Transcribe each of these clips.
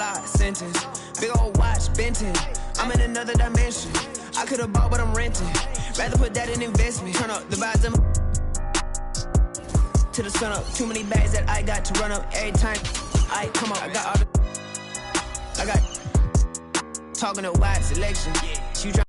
life sentence. Big old watch, Benton. I'm in another dimension. I could've bought, but I'm renting. Rather put that in investment. Turn up the vibes to the sun up. Too many bags that I got to run up every time. I come up. I got talking to wide selection. You try.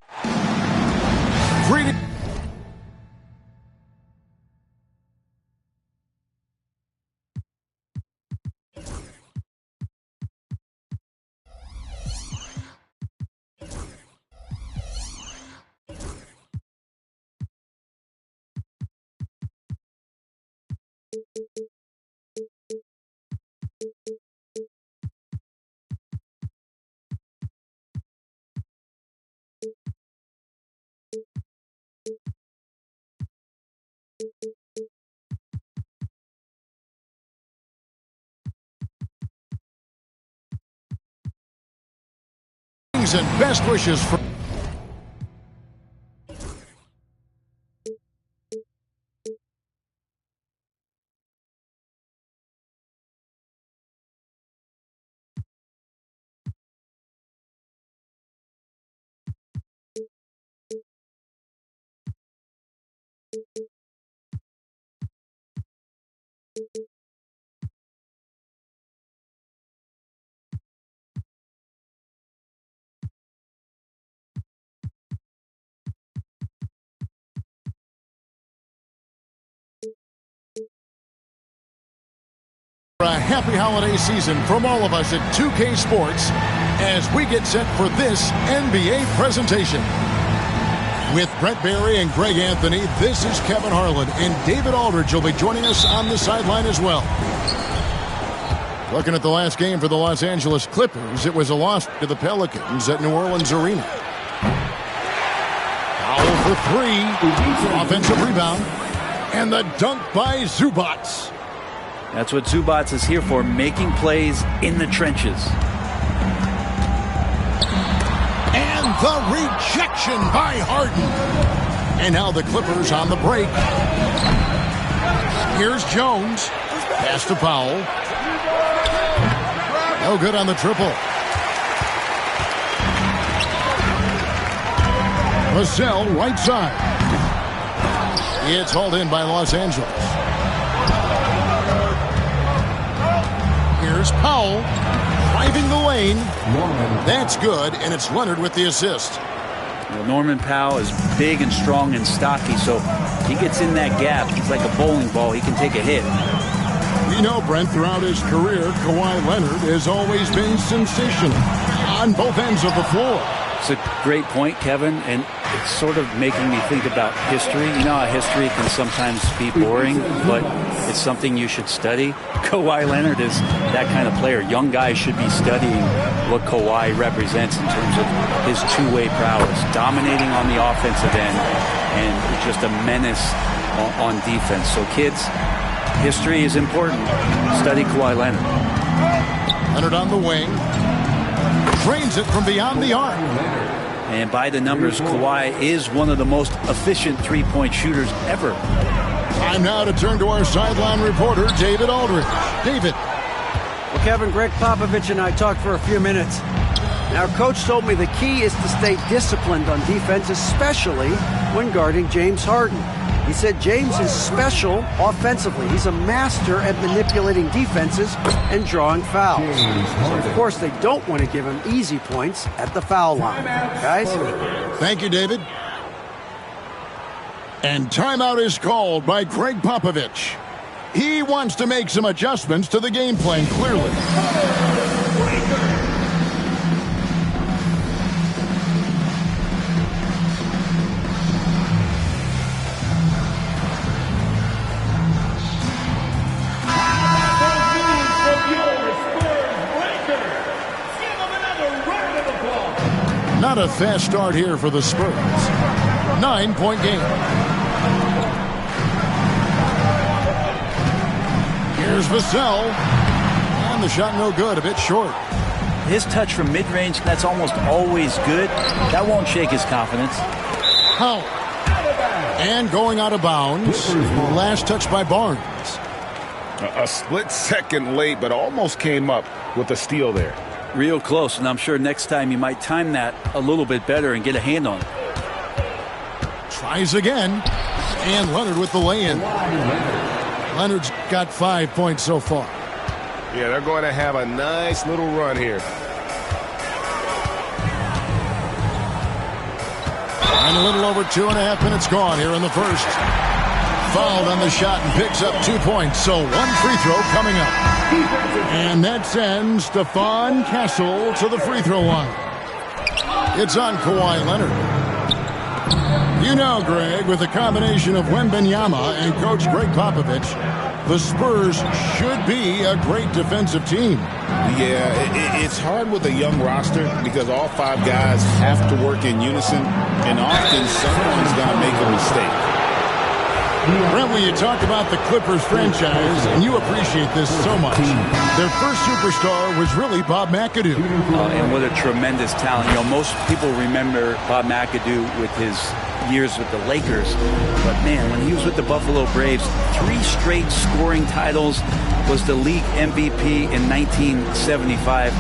And best wishes for a happy holiday season from all of us at 2K Sports as we get set for this NBA presentation. With Brett Barry and Greg Anthony, this is Kevin Harlan, and David Aldridge will be joining us on the sideline as well. Looking at the last game for the Los Angeles Clippers, it was a loss to the Pelicans at New Orleans Arena. Foul for three, offensive rebound, and the dunk by Zubac. That's what Zubac is here for, making plays in the trenches. And the rejection by Harden. And now the Clippers on the break. Here's Jones. Pass to Powell. No good on the triple. Vassell, right side. It's hauled in by Los Angeles. Here's Powell, driving the lane. That's good, and it's Leonard with the assist. Well, Norman Powell is big and strong and stocky, so he gets in that gap. He's like a bowling ball. He can take a hit. We know, Brent, throughout his career, Kawhi Leonard has always been sensational on both ends of the floor. It's a great point, Kevin, and it's sort of making me think about history. You know how history can sometimes be boring, but it's something you should study. Kawhi Leonard is that kind of player. Young guys should be studying what Kawhi represents in terms of his two-way prowess, dominating on the offensive end, and just a menace on defense. So kids, history is important. Study Kawhi Leonard. Leonard on the wing. Drains it from beyond the arc. And by the numbers, Kawhi is one of the most efficient three-point shooters ever. Time now to turn to our sideline reporter, David Aldridge. David. Well, Kevin, Greg Popovich and I talked for a few minutes. And our coach told me the key is to stay disciplined on defense, especially when guarding James Harden. He said James is special offensively. He's a master at manipulating defenses and drawing fouls. So, of course, they don't want to give him easy points at the foul line. Guys? Thank you, David. And timeout is called by Greg Popovich. He wants to make some adjustments to the game plan, clearly. Not a fast start here for the Spurs. 9-point game. Here's Vassell. And the shot no good, a bit short. His touch from mid-range, that's almost always good. That won't shake his confidence. Powell. And going out of bounds. Last touch by Barnes. A split second late, but almost came up with a steal there. Real close, and I'm sure next time you might time that a little bit better and get a hand on it. Tries again, and Leonard with the lay-in. Leonard's got 5 points so far. Yeah, they're going to have a nice little run here. And a little over 2.5 minutes gone here in the first. Fouled on the shot and picks up 2 points, so one free throw coming up. And that sends Stephon Castle to the free throw line. It's on Kawhi Leonard. You know, Greg, with the combination of Wembanyama and Coach Greg Popovich, the Spurs should be a great defensive team. Yeah, it's hard with a young roster because all 5 guys have to work in unison, and often someone's going to make a mistake. Brent, when you talk about the Clippers franchise, and you appreciate this so much, their first superstar was really Bob McAdoo. And what a tremendous talent. You know, most people remember Bob McAdoo with his years with the Lakers. But, man, when he was with the Buffalo Braves, 3 straight scoring titles, was the league MVP in 1975.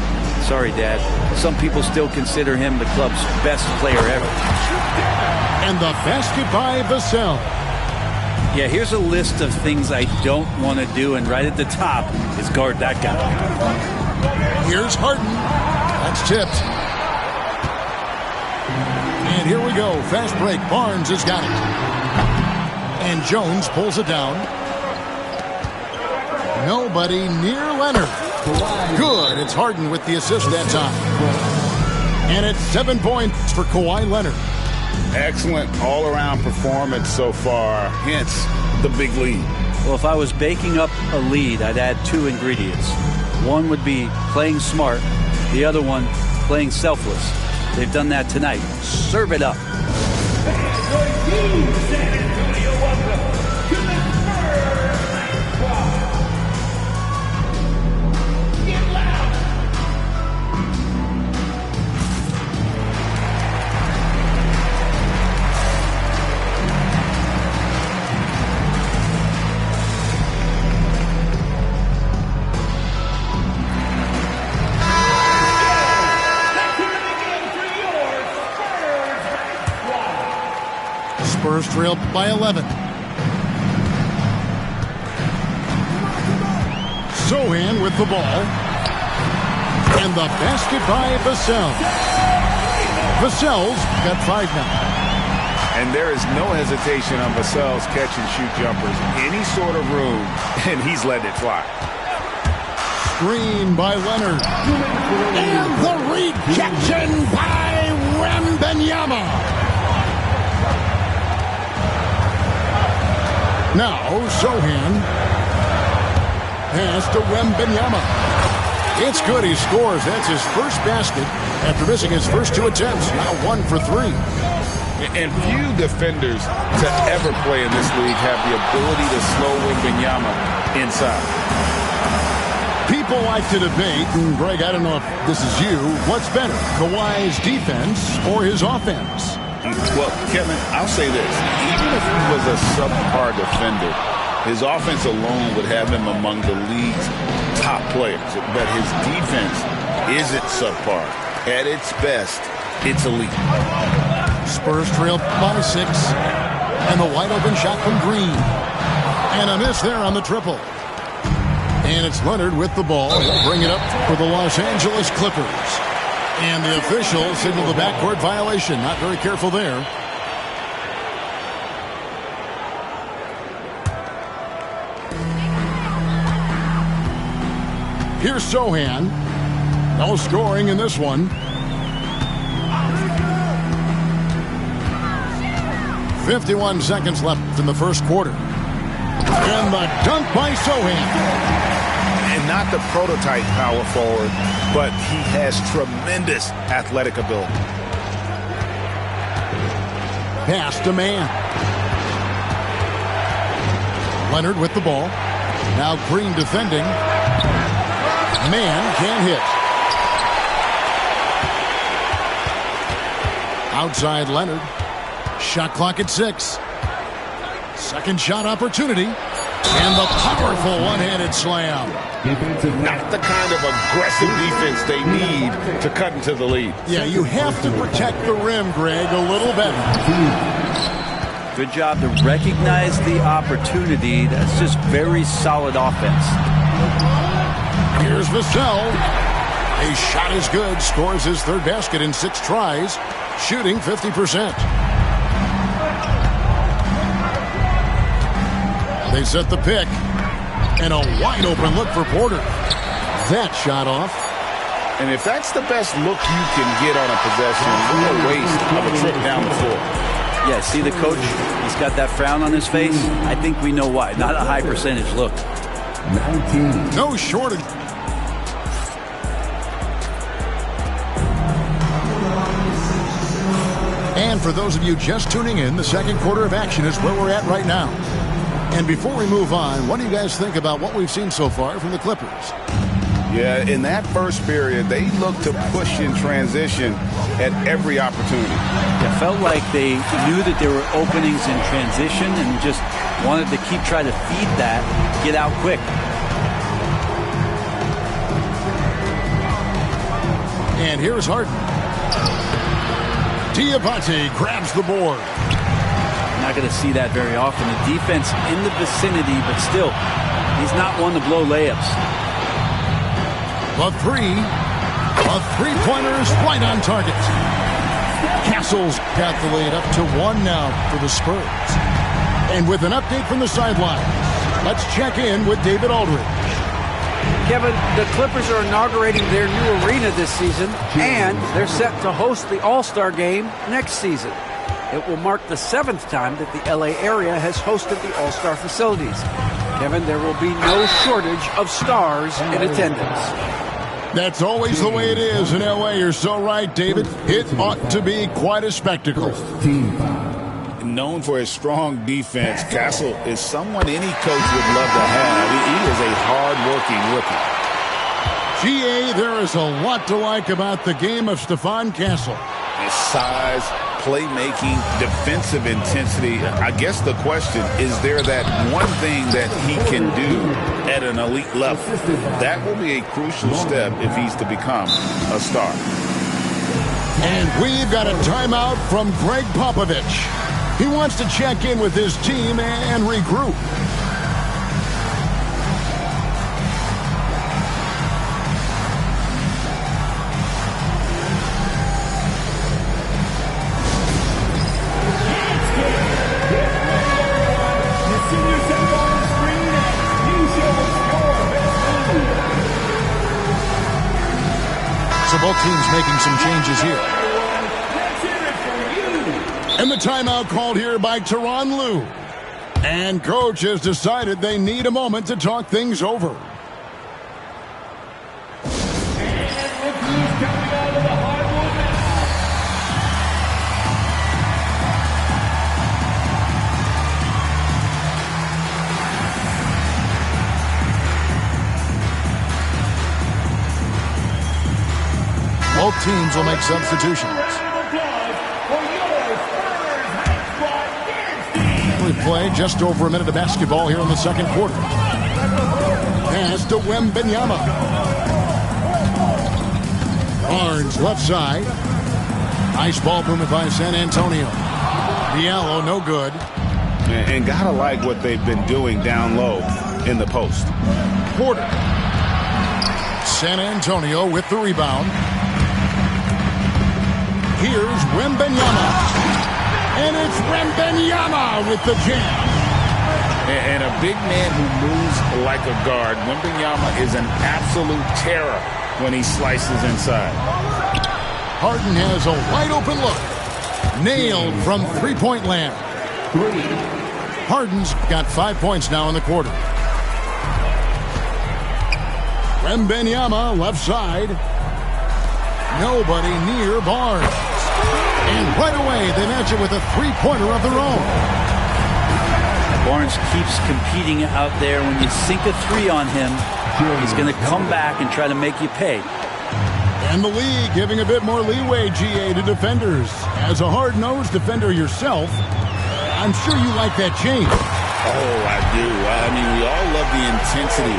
Sorry, Dad. Some people still consider him the club's best player ever. And the basket by Vassell. Yeah, here's a list of things I don't want to do, and right at the top is guard that guy. Here's Harden. That's tipped. And here we go. Fast break. Barnes has got it. And Jones pulls it down. Nobody near Leonard. Good. It's Harden with the assist that time. And it's 7 points for Kawhi Leonard. Excellent all-around performance so far, hence the big lead. Well, if I was baking up a lead, I'd add 2 ingredients. One would be playing smart. The other one, playing selfless. They've done that tonight. Serve it up. Spurs trail by 11. Sohan with the ball. And the basket by Vassell. Vassell's got 5 now. And there is no hesitation on Vassell's catch-and-shoot jumpers. Any sort of room, and he's letting it fly. Screen by Leonard. And the rejection by Wembanyama. Now, Sohan pass to Wembanyama. It's good. He scores. That's his first basket after missing his first 2 attempts. Now 1 for 3. And few defenders to ever play in this league have the ability to slow Wembanyama inside. People like to debate, and Greg, I don't know if this is you, what's better, Kawhi's defense or his offense? Well, Kevin, I'll say this. Even if he was a subpar defender, his offense alone would have him among the league's top players. But his defense isn't subpar. At its best, it's elite. Spurs trail by 6. And the wide open shot from Green. And a miss there on the triple. And it's Leonard with the ball. He'll bring it up for the Los Angeles Clippers. And the official signaled the backcourt violation. Not very careful there. Here's Sohan. No scoring in this one. 51 seconds left in the first quarter. And the dunk by Sohan. And not the prototype power forward, but he has tremendous athletic ability. Pass to Mann. Leonard with the ball. Now Green defending. Mann can't hit. Outside Leonard. Shot clock at 6. Second shot opportunity. And the powerful one-handed slam. Not the kind of aggressive defense they need to cut into the lead. Yeah, you have to protect the rim, Greg, a little better. Good job to recognize the opportunity. That's just very solid offense. Here's Vassell. His shot is good. Scores his third basket in 6 tries. Shooting 50%. They set the pick. And a wide open look for Porter. That shot off. And if that's the best look you can get on a possession, what a waste of a trip down the floor. Yeah, see the coach? He's got that frown on his face. I think we know why. Not a high percentage look. 19. No shortage. And for those of you just tuning in, the second quarter of action is where we're at right now. And before we move on, what do you guys think about what we've seen so far from the Clippers? Yeah, in that first period, they looked to push in transition at every opportunity. It felt like they knew that there were openings in transition and just wanted to keep trying to feed that, get out quick. And here's Harden. Diabate grabs the board. Not going to see that very often. The defense in the vicinity, but still, he's not one to blow layups. The three-pointer is right on target. Castle's got the lead up to 1 now for the Spurs. And with an update from the sidelines, let's check in with David Aldridge. Kevin, the Clippers are inaugurating their new arena this season, and they're set to host the All-Star Game next season. It will mark the 7th time that the LA area has hosted the All-Star facilities. Kevin, there will be no shortage of stars in attendance. That's always the way it is in LA. You're so right, David. It ought to be quite a spectacle. Known for his strong defense, Castle is someone any coach would love to have. He is a hard-working rookie. GA, there is a lot to like about the game of Stephon Castle. His size, playmaking, defensive intensity. I guess the question, is there that one thing that he can do at an elite level? That will be a crucial step if he's to become a star. And we've got a timeout from Greg Popovich. He wants to check in with his team and regroup. So both teams making some changes here. And the timeout called here by Tyronn Lue. And coach has decided they need a moment to talk things over. Both teams will make substitutions. We play just over a minute of basketball here in the second quarter. Pass to Wembanyama. Barnes left side. Nice ball movement by San Antonio. Diallo no good. And gotta like what they've been doing down low in the post. Porter. San Antonio with the rebound. Here's Wembanyama. And it's Wembanyama with the jam. And a big man who moves like a guard. Wembanyama is an absolute terror when he slices inside. Harden has a wide open look. Nailed from three-point land. Harden's got 5 points now in the quarter. Wembanyama left side. Nobody near Barnes. And right away, they match it with a three-pointer of their own. Barnes keeps competing out there. When you sink a three on him, he's going to come back and try to make you pay. And the league giving a bit more leeway, GA, to defenders. As a hard-nosed defender yourself, I'm sure you like that change. Oh, I do. I mean, we all love the intensity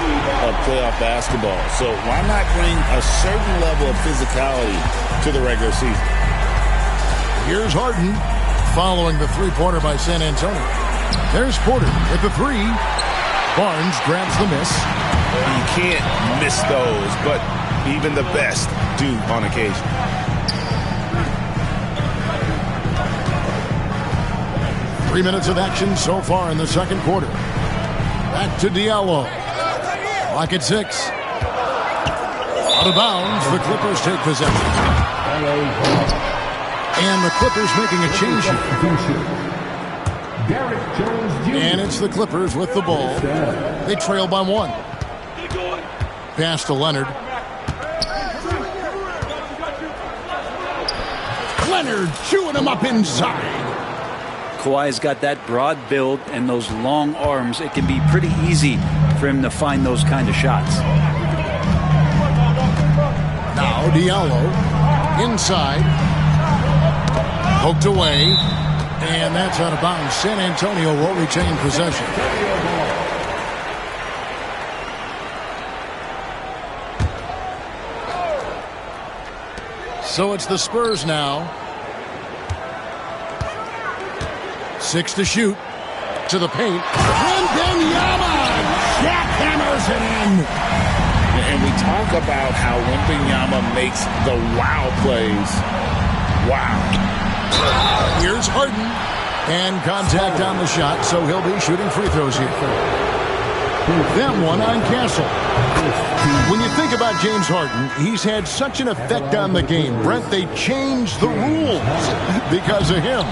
of playoff basketball. So why not bring a certain level of physicality to the regular season? Here's Harden following the three-pointer by San Antonio. There's Porter with the three. Barnes grabs the miss. You can't miss those, but even the best do on occasion. Three minutes of action so far in the second quarter. Back to Diallo. Clock at 6. Out of bounds, the Clippers take possession. And the Clippers making a change here. And it's the Clippers with the ball. They trail by 1. Pass to Leonard. Leonard chewing him up inside. Kawhi's got that broad build and those long arms. It can be pretty easy for him to find those kind of shots. Now Diallo inside. Poked away. And that's out of bounds. San Antonio will retain possession. So it's the Spurs now. 6 to shoot. To the paint. Wembanyama jackhammers it in. And we talk about how Wembanyama makes the wow plays. Wow. Here's Harden. And contact on the shot, so he'll be shooting free throws here. That one on Castle. When you think about James Harden, he's had such an effect on the game. Brent, they changed the rules because of him.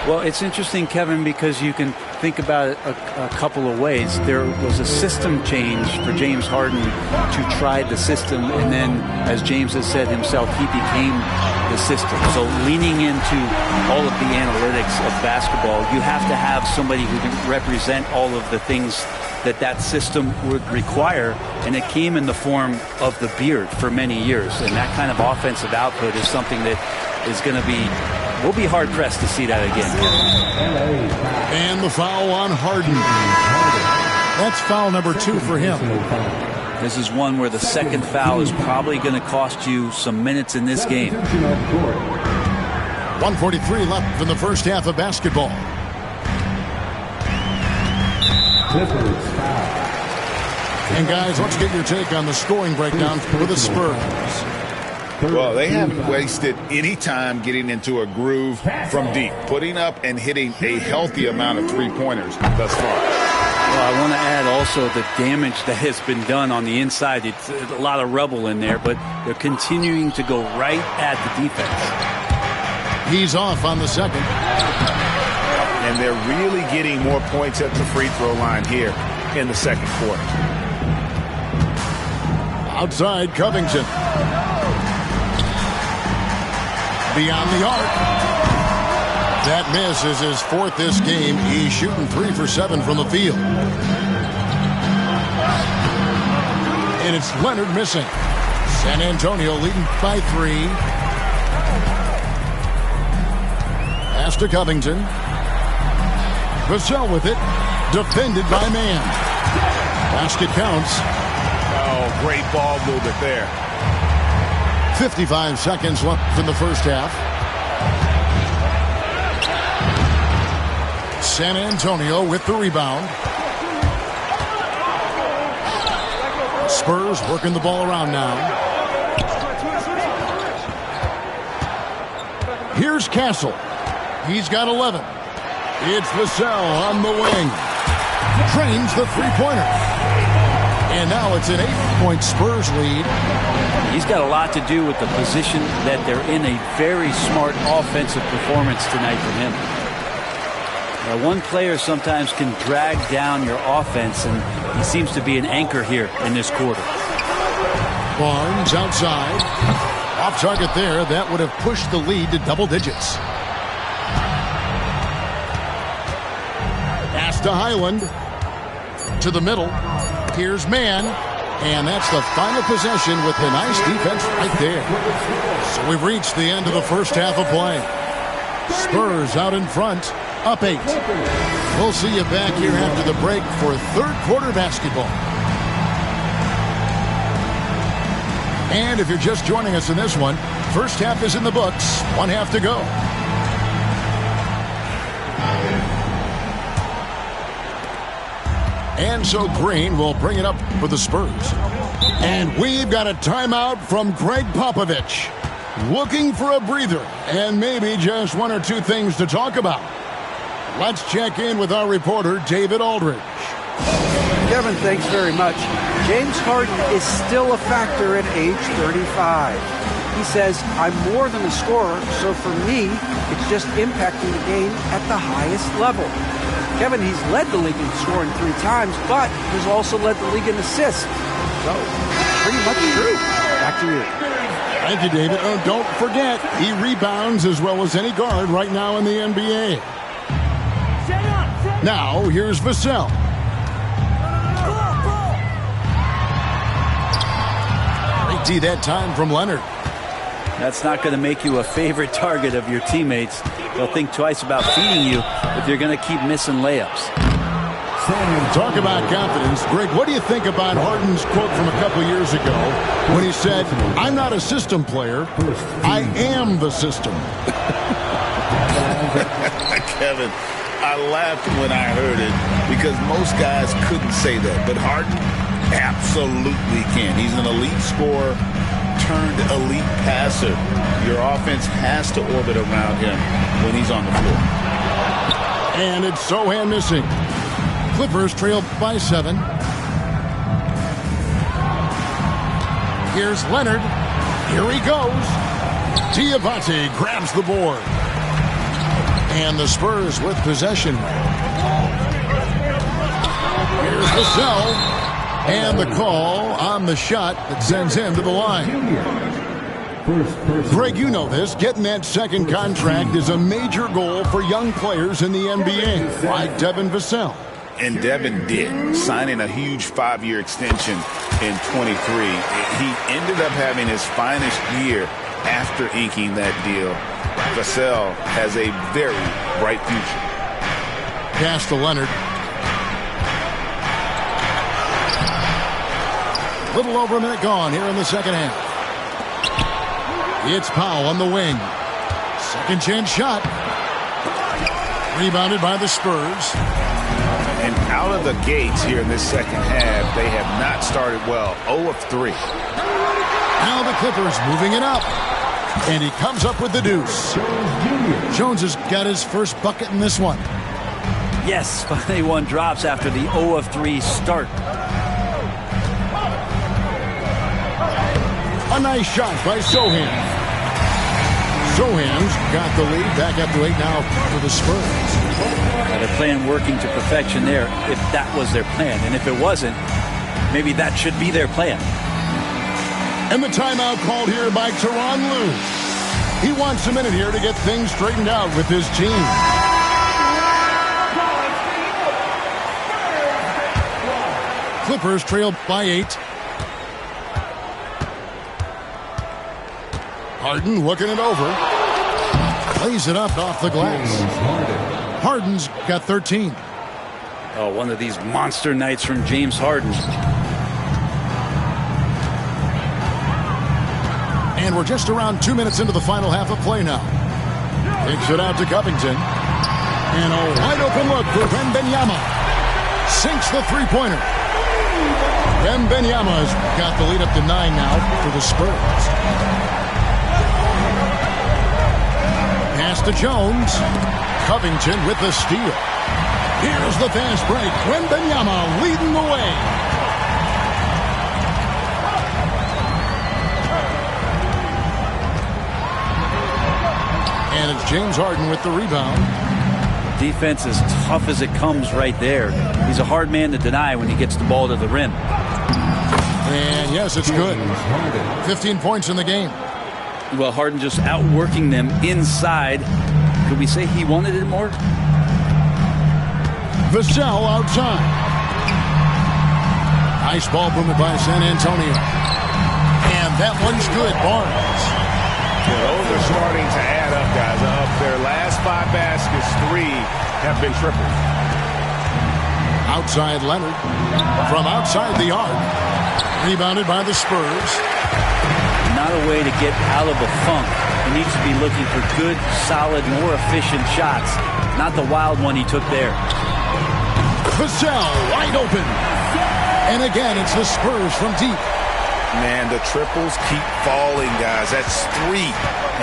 Well, it's interesting, Kevin, because you can think about it a couple of ways. There was a system change for James Harden to try the system, and then, as James has said himself, he became the system. So leaning into all of the analytics of basketball, you have to have somebody who can represent all of the things that system would require, and it came in the form of the beard for many years. And that kind of offensive output is something that is going to be, we'll be hard-pressed to see that again. And the foul on Harden. That's foul number 2 for him. This is one where the second foul is probably going to cost you some minutes in this game. 1:43 left in the first half of basketball. And guys, let's get your take on the scoring breakdown for the Spurs. Well, they haven't wasted any time getting into a groove from deep, putting up and hitting a healthy amount of three-pointers thus far. Well, I want to add also the damage that has been done on the inside. It's a lot of rubble in there, but they're continuing to go right at the defense. He's off on the second. And they're really getting more points at the free throw line here in the second quarter. Outside, Covington. Beyond the arc. That miss is his 4th this game. He's shooting 3 for 7 from the field. And it's Leonard missing. San Antonio leading by 3. Pass to Covington. Vassell with it. Defended by Man. Basket counts. Oh, great ball movement there. 55 seconds left in the first half. San Antonio with the rebound. Spurs working the ball around now. Here's Castle. He's got 11. It's Vassell on the wing. Drains the three-pointer. And now it's an 8-point Spurs lead. He's got a lot to do with the position that they're in. A very smart offensive performance tonight from him. Now, one player sometimes can drag down your offense, and he seems to be an anchor here in this quarter. Barnes outside. Off target there. That would have pushed the lead to double digits. Pass to Highland. To the middle. Here's Man. And that's the final possession with the nice defense right there. So we've reached the end of the first half of play. Spurs out in front up 8. We'll see you back here after the break for third quarter basketball. And if you're just joining us in this one, first half is in the books. 1 half to go. And so Green will bring it up for the Spurs. And we've got a timeout from Greg Popovich. Looking for a breather and maybe just 1 or 2 things to talk about. Let's check in with our reporter, David Aldridge. Kevin, thanks very much. James Harden is still a factor at age 35. He says, I'm more than a scorer, so for me, it's just impacting the game at the highest level. Kevin, he's led the league in scoring 3 times, but has also led the league in assists. So, pretty much true. Back to you. Thank you, David. Oh, don't forget, he rebounds as well as any guard right now in the NBA. Now, here's Vassell. Great D that time from Leonard. That's not going to make you a favorite target of your teammates. They'll think twice about feeding you if you're going to keep missing layups. Talk about confidence. Greg, what do you think about Harden's quote from a couple years ago when he said, I'm not a system player, I am the system? Kevin, I laughed when I heard it because most guys couldn't say that. But Harden absolutely can. He's an elite scorer turned elite passer. Your offense has to orbit around him when he's on the floor. And it's Sohan missing. Clippers trail by 7. Here's Leonard. Here he goes. Diabate grabs the board. And the Spurs with possession. Here's Vassell. And the call on the shot that sends him to the line. Greg, you know this. Getting that second contract is a major goal for young players in the NBA, like Devin Vassell. And Devin did, signing a huge 5-year extension in 23. He ended up having his finest year after inking that deal. Vassell has a very bright future. Pass to Leonard. Little over a minute gone here in the second half. It's Powell on the wing. Second chance shot. Rebounded by the Spurs. And out of the gates here in this second half, they have not started well. 0 of 3. Now the Clippers moving it up. And he comes up with the deuce. Jones has got his first bucket in this one. Yes, finally one drops after the 0 of 3 start. A nice shot by Sohan. Sohan's got the lead back up to 8 now for the Spurs. Their plan working to perfection there, if that was their plan. And if it wasn't, maybe that should be their plan. And the timeout called here by Tyronn Lue. He wants a minute here to get things straightened out with his team. Clippers trail by 8. Harden looking it over. Plays it up off the glass. Harden's got 13. Oh, one of these monster nights from James Harden. And we're just around 2 minutes into the final half of play now. Kicks it out to Covington. And a wide open look for Wembanyama. Sinks the three-pointer. Wembanyama's got the lead up to 9 now for the Spurs. Pass to Jones. Covington with the steal. Here's the fast break. Wembanyama leading the way. And it's James Harden with the rebound. Defense as tough as it comes right there. He's a hard man to deny when he gets the ball to the rim. And yes, it's good. 15 points in the game. Well, Harden just outworking them inside. Could we say he wanted it more? Vassell outside. Nice ball movement by San Antonio. And that one's good, Barnes. Yeah, those are starting to add up, guys. Of their last 5 baskets, 3 have been tripled. Outside Leonard. From outside the arc. Rebounded by the Spurs. Not a way to get out of a funk. He needs to be looking for good, solid, more efficient shots. Not the wild one he took there. Vassell wide open. And again, it's the Spurs from deep. Man, the triples keep falling, guys. That's 3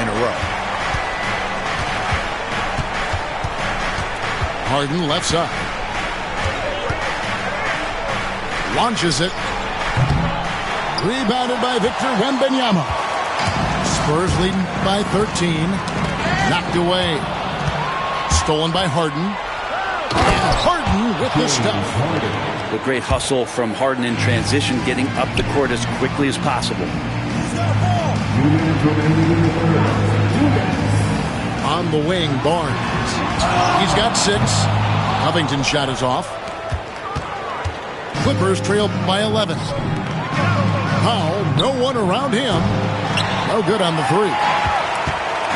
in a row. Harden left side. Launches it. Rebounded by Victor Wembanyama. Spurs leading by 13. Knocked away. Stolen by Harden. And Harden with the stuff. The great hustle from Harden in transition, getting up the court as quickly as possible. On the wing, Barnes. He's got 6. Covington's shot is off. Clippers trail by 11. Powell, no one around him. No good on the 3.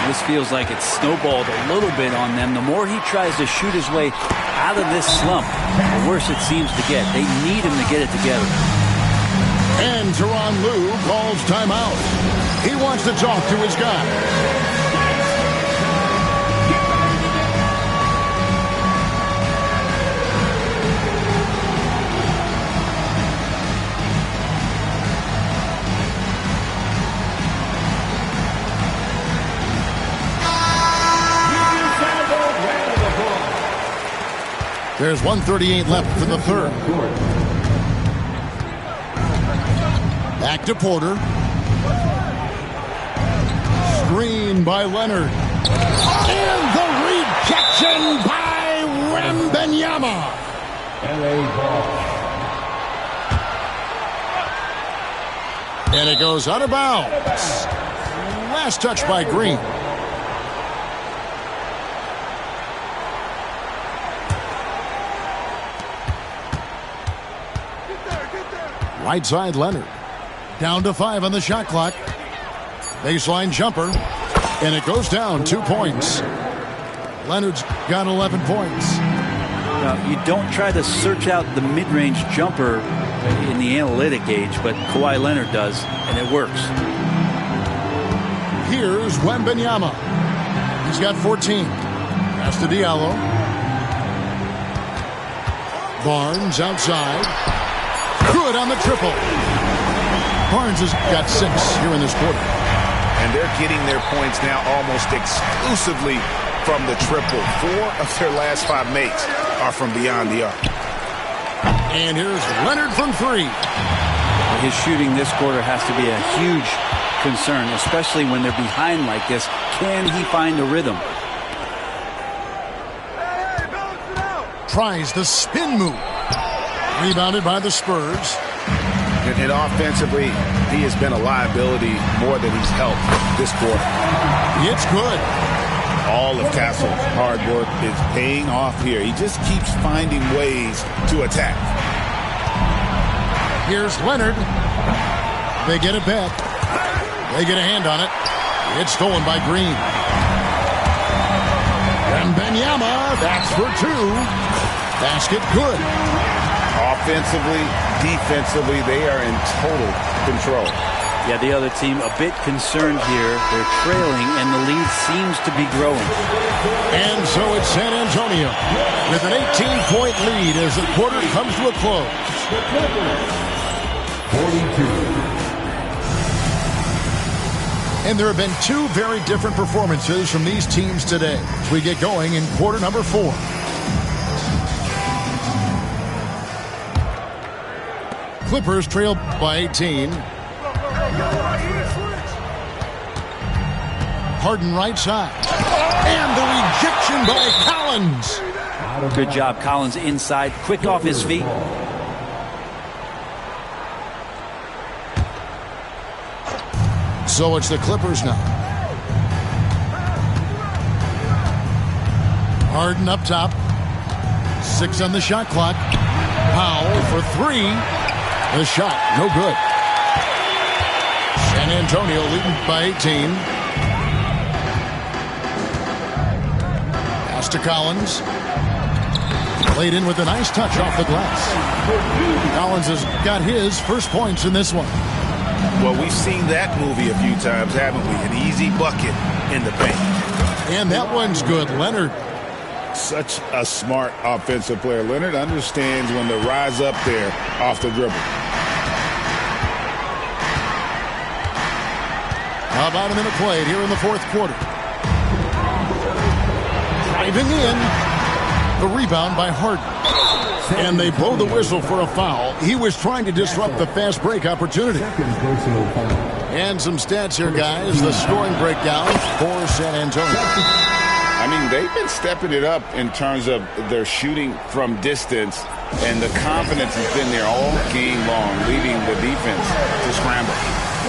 This feels like it's snowballed a little bit on them. The more he tries to shoot his way out of this slump, the worse it seems to get. They need him to get it together. And Tyronn Lue calls timeout. He wants to talk to his guy. There's 1:38 left in the third. Back to Porter. Screen by Leonard. And the rejection by Wembanyama. And it goes out of bounds. Last touch by Green. Right side, Leonard. Down to 5 on the shot clock. Baseline jumper. And it goes down 2 points. Leonard's got 11 points. Now, you don't try to search out the mid-range jumper in the analytic age, but Kawhi Leonard does, and it works. Here's Wembanyama. He's got 14. Pass to Diallo. Barnes outside. Good on the triple. Barnes has got 6 here in this quarter. And they're getting their points now almost exclusively from the triple. 4 of their last 5 makes are from beyond the arc. And here's Leonard from 3. His shooting this quarter has to be a huge concern, especially when they're behind like this. Can he find a rhythm? Tries the spin move. Rebounded by the Spurs. And offensively, he has been a liability more than he's helped this quarter. It's good. All of Castle's hard work is paying off here. He just keeps finding ways to attack. Here's Leonard. They get it back. They get a hand on it. It's stolen by Green. And Wembanyama, that's for 2. Basket good. Offensively, defensively, they are in total control. Yeah, the other team a bit concerned here. They're trailing, and the lead seems to be growing. And so it's San Antonio with an 18-point lead as the quarter comes to a close. 42. And there have been 2 very different performances from these teams today as we get going in quarter number 4. Clippers trail by 18. Harden right side. And the rejection by Collins. Good job, Collins inside, quick off his feet. So it's the Clippers now. Harden up top. 6 on the shot clock. Powell for 3. The shot, no good. San Antonio leading by 18. Pass to Collins. Played in with a nice touch off the glass. Collins has got his first points in this one. Well, we've seen that movie a few times, haven't we? An easy bucket in the paint. And that one's good. Leonard. Such a smart offensive player. Leonard understands when to rise up there off the dribble. About a minute played here in the fourth quarter. Driving in. The rebound by Harden. And they blow the whistle for a foul. He was trying to disrupt the fast break opportunity. And some stats here, guys. The scoring breakdown for San Antonio. I mean, they've been stepping it up in terms of their shooting from distance, and the confidence has been there all game long, leading the defense to scramble.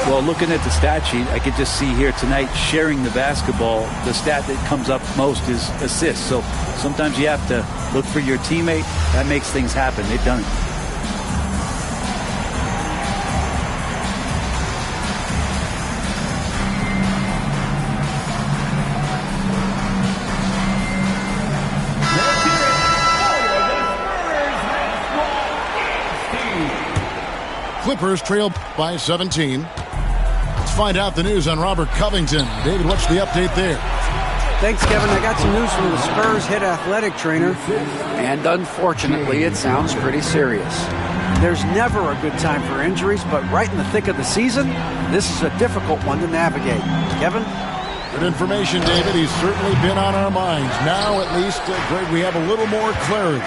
Well, looking at the stat sheet, I could just see here tonight sharing the basketball. The stat that comes up most is assists. So sometimes you have to look for your teammate. That makes things happen. They've done it. Clippers trail by 17. Let's find out the news on Robert Covington. David, what's the update there? Thanks, Kevin. I got some news from the Spurs head athletic trainer, and unfortunately, it sounds pretty serious. There's never a good time for injuries, but right in the thick of the season, this is a difficult one to navigate. Kevin? Good information, David. He's certainly been on our minds. Now, at least, Greg, we have a little more clarity.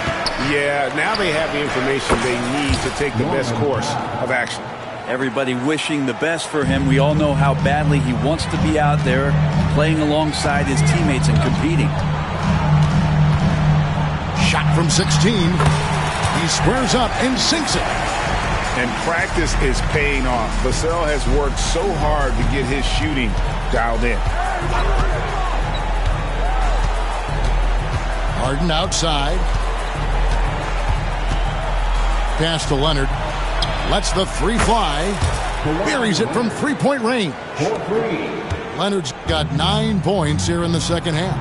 Yeah, now they have the information they need to take the best course of action. Everybody wishing the best for him. We all know how badly he wants to be out there playing alongside his teammates and competing. Shot from 16. He squares up and sinks it. And practice is paying off. Vassell has worked so hard to get his shooting dialed in. Harden outside. Pass to Leonard. Lets the three fly. Buries it from three-point range. Leonard's got 9 points here in the second half.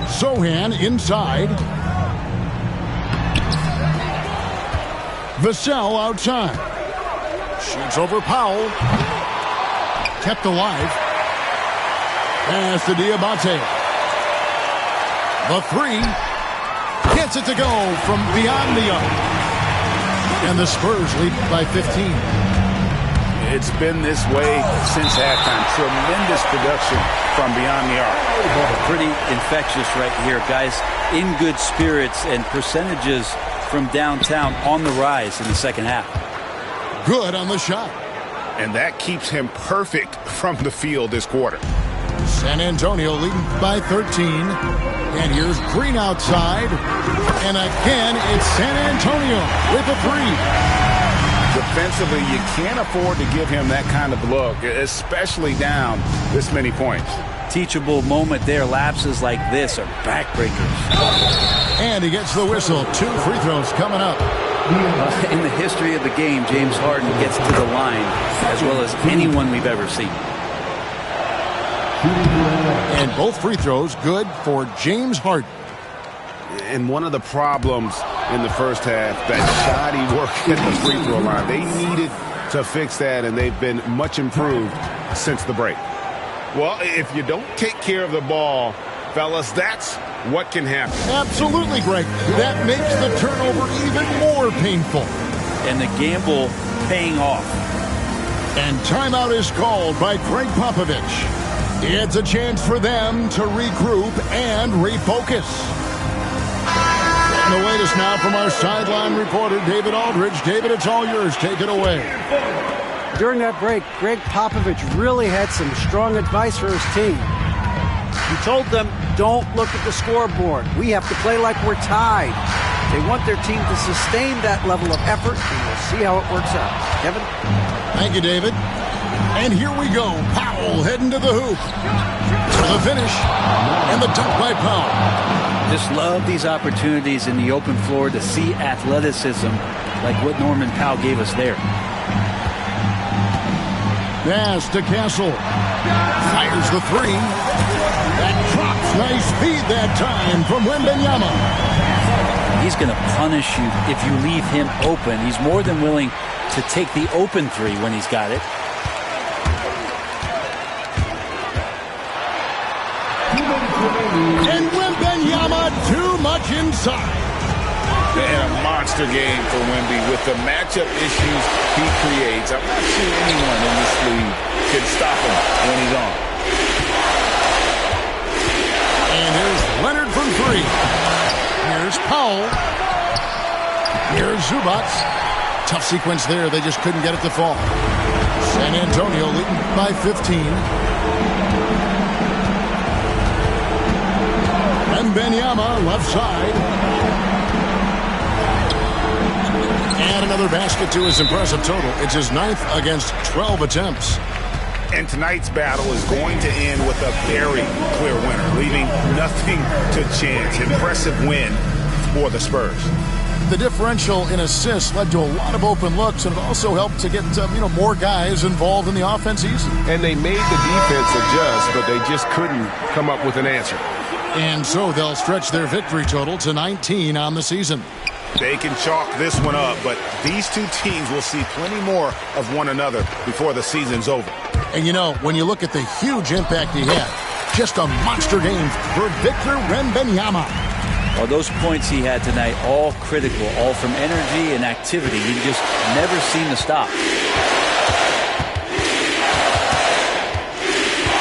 Sohan inside. Vassell outside. Shoots over Powell. Kept alive. Pass to Diabate. The three. Gets it to go from beyond the arc. And the Spurs lead by 15. It's been this way since halftime. Tremendous production from beyond the arc. Pretty infectious right here, guys. In good spirits and percentages from downtown on the rise in the second half. Good on the shot. And that keeps him perfect from the field this quarter. San Antonio leading by 13. And here's Green outside. And again, it's San Antonio with a three. Defensively, you can't afford to give him that kind of look, especially down this many points. Teachable moment there. Lapses like this are backbreakers. And he gets the whistle. 2 free throws coming up. In the history of the game, James Harden gets to the line as well as anyone we've ever seen. And both free throws good for James Harden. And one of the problems in the first half, that shoddy work at the free throw line. They needed to fix that, and they've been much improved since the break. Well, if you don't take care of the ball, fellas, that's what can happen. Absolutely, Greg. That makes the turnover even more painful. And the gamble paying off. And timeout is called by Greg Popovich. It's a chance for them to regroup and refocus. And the latest now from our sideline reporter, David Aldridge. David, it's all yours. Take it away. During that break, Greg Popovich really had some strong advice for his team. He told them, don't look at the scoreboard. We have to play like we're tied. They want their team to sustain that level of effort, and we'll see how it works out. Kevin? Thank you, David. And here we go. Powell heading to the hoop. For the finish. And the dunk by Powell. Just love these opportunities in the open floor to see athleticism like what Norman Powell gave us there. Pass to Castle. Fires the three. That drops. Nice feed that time from Wembanyama. He's going to punish you if you leave him open. He's more than willing to take the open three when he's got it. And Wembanyama too much inside. And a monster game for Wemby with the matchup issues he creates. I'm not sure anyone in this league can stop him when he's on. And here's Leonard from three. Here's Powell. Here's Zubac. Tough sequence there. They just couldn't get it to fall. San Antonio leading by 15. Wembanyama left side. And another basket to his impressive total. It's his 9th against 12 attempts. And tonight's battle is going to end with a very clear winner, leaving nothing to chance. Impressive win for the Spurs. The differential in assists led to a lot of open looks, and it also helped to get more guys involved in the offense easily. And they made the defense adjust, but they just couldn't come up with an answer. And so they'll stretch their victory total to 19 on the season. They can chalk this one up, but these two teams will see plenty more of one another before the season's over. And when you look at the huge impact he had, just a monster game for Victor Wembanyama. Well, those points he had tonight, all critical, all from energy and activity. He just never seemed to stop.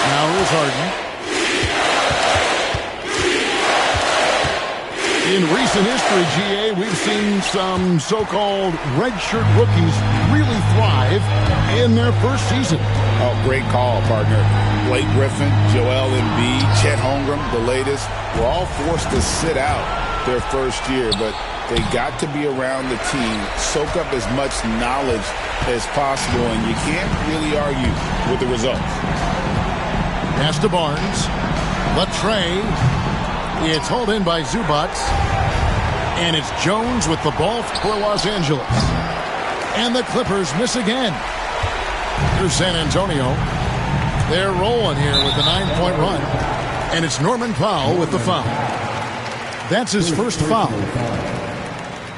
Now here's Harden. In recent history, GA, we've seen some so-called redshirt rookies really thrive in their first season. Oh, great call, partner. Blake Griffin, Joel Embiid, Chet Holmgren, the latest, were all forced to sit out their first year, but they got to be around the team, soak up as much knowledge as possible, and you can't really argue with the results. Pass to Barnes. Latre. It's hauled in by Zubac. And it's Jones with the ball for Los Angeles. And the Clippers miss again. Here's San Antonio. They're rolling here with a 9-point run. And it's Norman Powell with the foul. That's his first foul.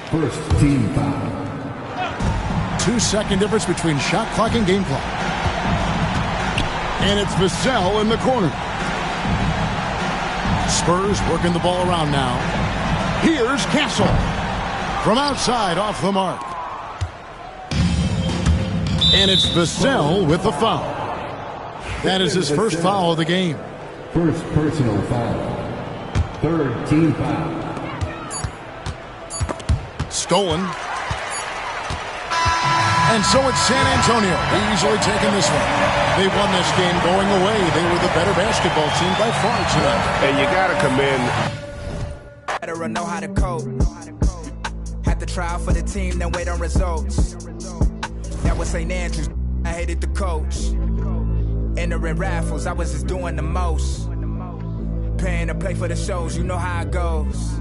First team foul. 2-second difference between shot clock and game clock. And it's Vassell in the corner. Spurs working the ball around now. Here's Castle. From outside off the mark. And it's Vassell with the foul. That is his first foul of the game. First personal foul. Third team foul. Stolen. And so it's San Antonio easily taking this one. They won this game going away. They were the better basketball team by far tonight. And you got to commend. Better know how to cope. Had to try for the team, then wait on results. That was St. Andrews. I hated the coach. Entering raffles, I was just doing the most. Paying to play for the shows, you know how it goes.